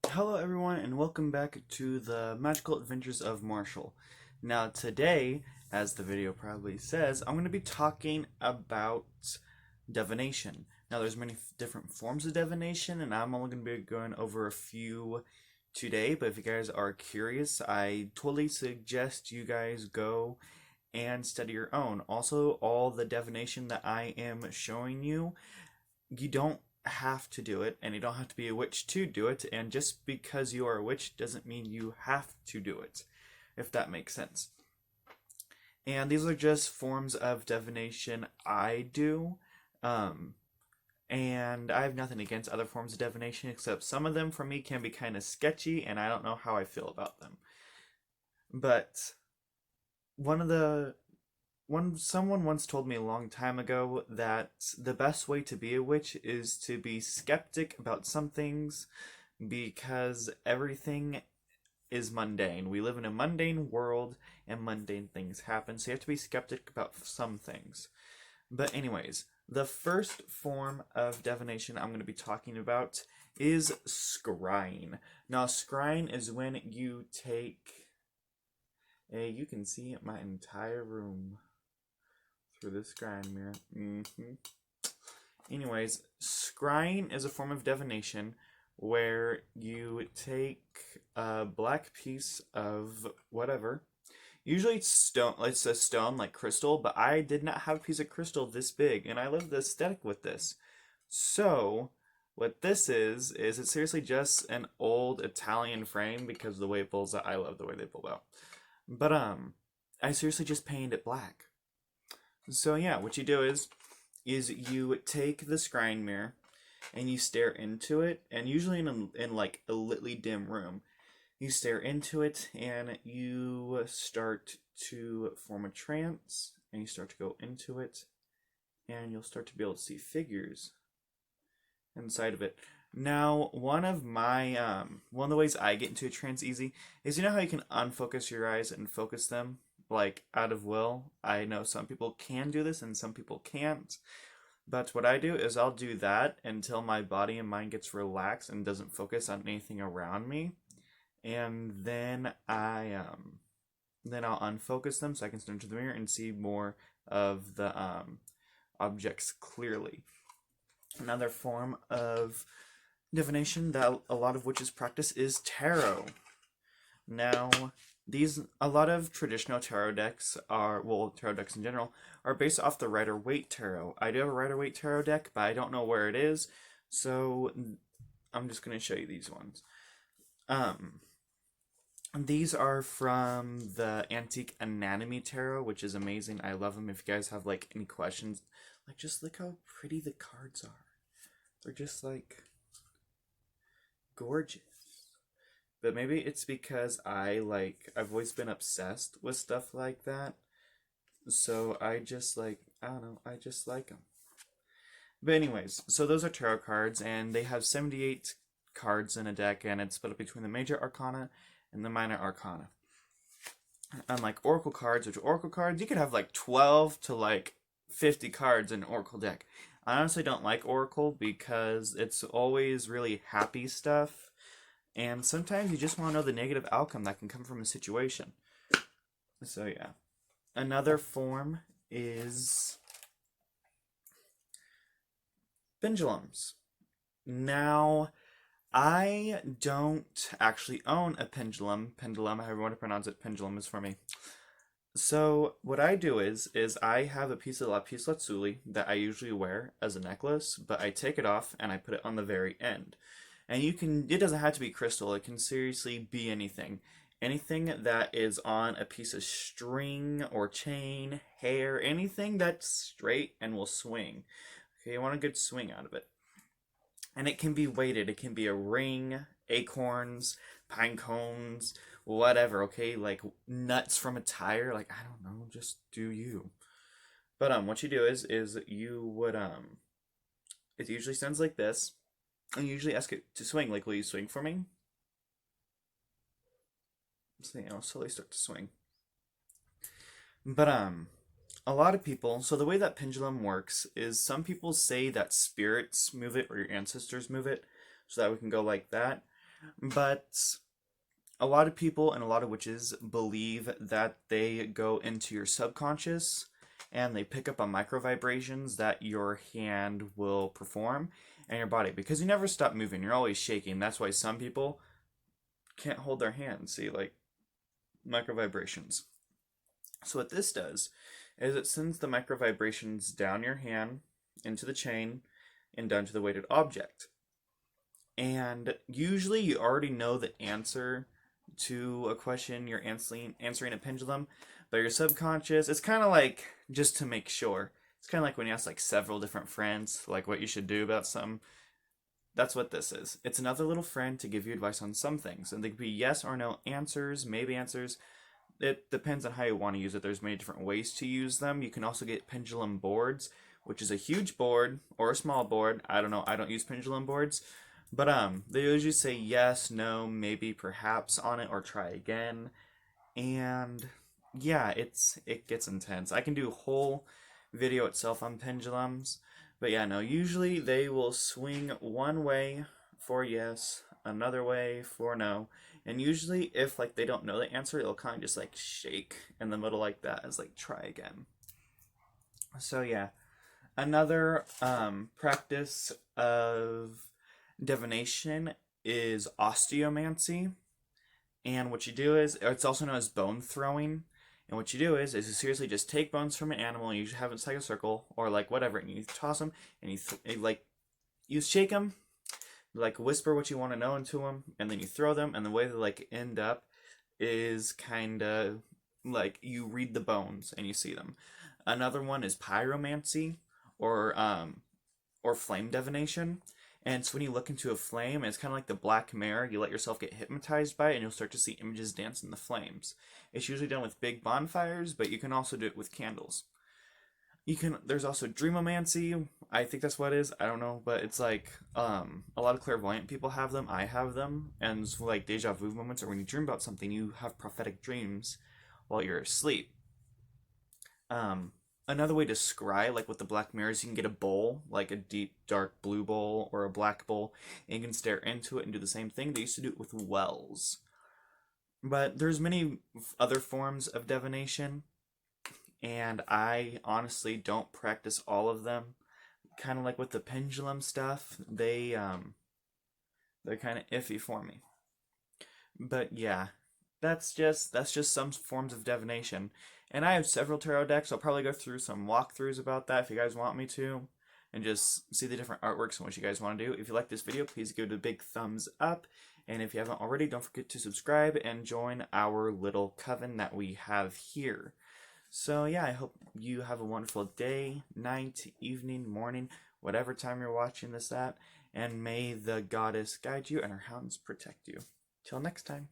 Hello everyone and welcome back to the Magical Adventures of Marshall. Now today, as the video probably says, I'm going to be talking about divination. Now there's many different forms of divination and I'm only going to be going over a few today, but if you guys are curious, I totally suggest you guys go and study your own. Also, all the divination that I am showing you, you don't have to do it, and you don't have to be a witch to do it, and just because you are a witch doesn't mean you have to do it, if that makes sense. And these are just forms of divination I do, and I have nothing against other forms of divination, except some of them for me can be kind of sketchy, and I don't know how I feel about them. But someone once told me a long time ago that the best way to be a witch is to be skeptic about some things because everything is mundane. We live in a mundane world and mundane things happen, so you have to be skeptic about some things. But anyways, the first form of divination I'm going to be talking about is scrying. Now, scrying is when you take you can see my entire room through this scrying mirror. Anyways, scrying is a form of divination where you take a black piece of whatever. Usually it's stone. It's a stone like crystal, but I did not have a piece of crystal this big, and I love the aesthetic with this. So what this is it's seriously just an old Italian frame because of the way it pulls out. I love the way they pull out. But I seriously just painted it black. So yeah, what you do is you take the scrying mirror and you stare into it, and usually in like a litly dim room, you stare into it and you start to form a trance and you start to go into it, and you'll start to be able to see figures inside of it. Now, one of the ways I get into a trance easy is, you know how you can unfocus your eyes and focus them like out of will? I know some people can do this and some people can't. But what I do is I'll do that until my body and mind gets relaxed and doesn't focus on anything around me. And then I'll unfocus them so I can stare into the mirror and see more of the objects clearly. Another form of divination that a lot of witches practice is tarot. Now, a lot of traditional tarot decks tarot decks in general, are based off the Rider-Waite tarot. I do have a Rider-Waite tarot deck, but I don't know where it is, so I'm just going to show you these ones. These are from the Antique Anatomy Tarot, which is amazing. I love them. If you guys have like any questions, like, just look how pretty the cards are. They're just like gorgeous. But maybe it's because I've always been obsessed with stuff like that. So I just I don't know, I just like them. But anyways, so those are tarot cards, and they have 78 cards in a deck, and it's split up between the major arcana and the minor arcana. Unlike oracle cards, you could have like 12 to like 50 cards in an oracle deck. I honestly don't like oracle because it's always really happy stuff, and sometimes you just want to know the negative outcome that can come from a situation. So yeah. Another form is pendulums. Now, I don't actually own a pendulum. Pendulum, however you want to pronounce it, pendulum is for me. So what I do is I have a piece of lapis lazuli that I usually wear as a necklace, but I take it off and I put it on the very end. And it doesn't have to be crystal, it can seriously be anything. Anything that is on a piece of string or chain, hair, anything that's straight and will swing. Okay, you want a good swing out of it. And it can be weighted. It can be a ring, acorns, pine cones, whatever, okay? Like nuts from a tire, like, I don't know, just do you. But what you do is you would it usually sounds like this. And you usually ask it to swing, like, will you swing for me? So, slowly start to swing. But a lot of people, so the way that pendulum works is some people say that spirits move it or your ancestors move it so that we can go like that. But a lot of people and a lot of witches believe that they go into your subconscious and they pick up on micro vibrations that your hand will perform and your body because you never stop moving. You're always shaking. That's why some people can't hold their hands. See, like micro vibrations. So what this does is it sends the micro vibrations down your hand into the chain and down to the weighted object. And usually you already know the answer to a question you're answering a pendulum, but your subconscious, it's kind of like just to make sure. It's kind of like when you ask like several different friends like what you should do about something. That's what this is. It's another little friend to give you advice on some things, and they could be yes or no answers, maybe answers. It depends on how you want to use it. There's many different ways to use them. You can also get pendulum boards, which is a huge board or a small board. I don't know. I don't use pendulum boards. But they usually say yes, no, maybe, perhaps on it or try again. And yeah, it gets intense. I can do a whole video itself on pendulums. But yeah, no, usually they will swing one way for yes, another way for no. And usually if like they don't know the answer, it'll kind of just like shake in the middle like that as like try again. So yeah, another practice of divination is osteomancy. And what you do is, it's also known as bone throwing. And what you do is you seriously just take bones from an animal, and you have it like a circle, or like whatever, and you toss them, and you shake them, like whisper what you want to know into them, and then you throw them, and the way they like end up is kind of like you read the bones and you see them. Another one is pyromancy, or flame divination. And so when you look into a flame, it's kind of like the Black Mirror. You let yourself get hypnotized by it, and you'll start to see images dance in the flames. It's usually done with big bonfires, but you can also do it with candles. There's also dreamomancy. I think that's what it is. I don't know, but it's like a lot of clairvoyant people have them. I have them, and it's like deja vu moments, or when you dream about something, you have prophetic dreams while you're asleep. Another way to scry, like with the Black Mirrors, you can get a bowl, like a deep, dark blue bowl or a black bowl, and you can stare into it and do the same thing. They used to do it with wells. But there's many other forms of divination, and I honestly don't practice all of them. Kind of like with the pendulum stuff, they're kind of iffy for me. But yeah, that's just some forms of divination. And I have several tarot decks. I'll probably go through some walkthroughs about that if you guys want me to, and just see the different artworks and what you guys want to do. If you like this video, please give it a big thumbs up. And if you haven't already, don't forget to subscribe and join our little coven that we have here. So yeah, I hope you have a wonderful day, night, evening, morning, whatever time you're watching this at. And may the goddess guide you and her hounds protect you. Till next time.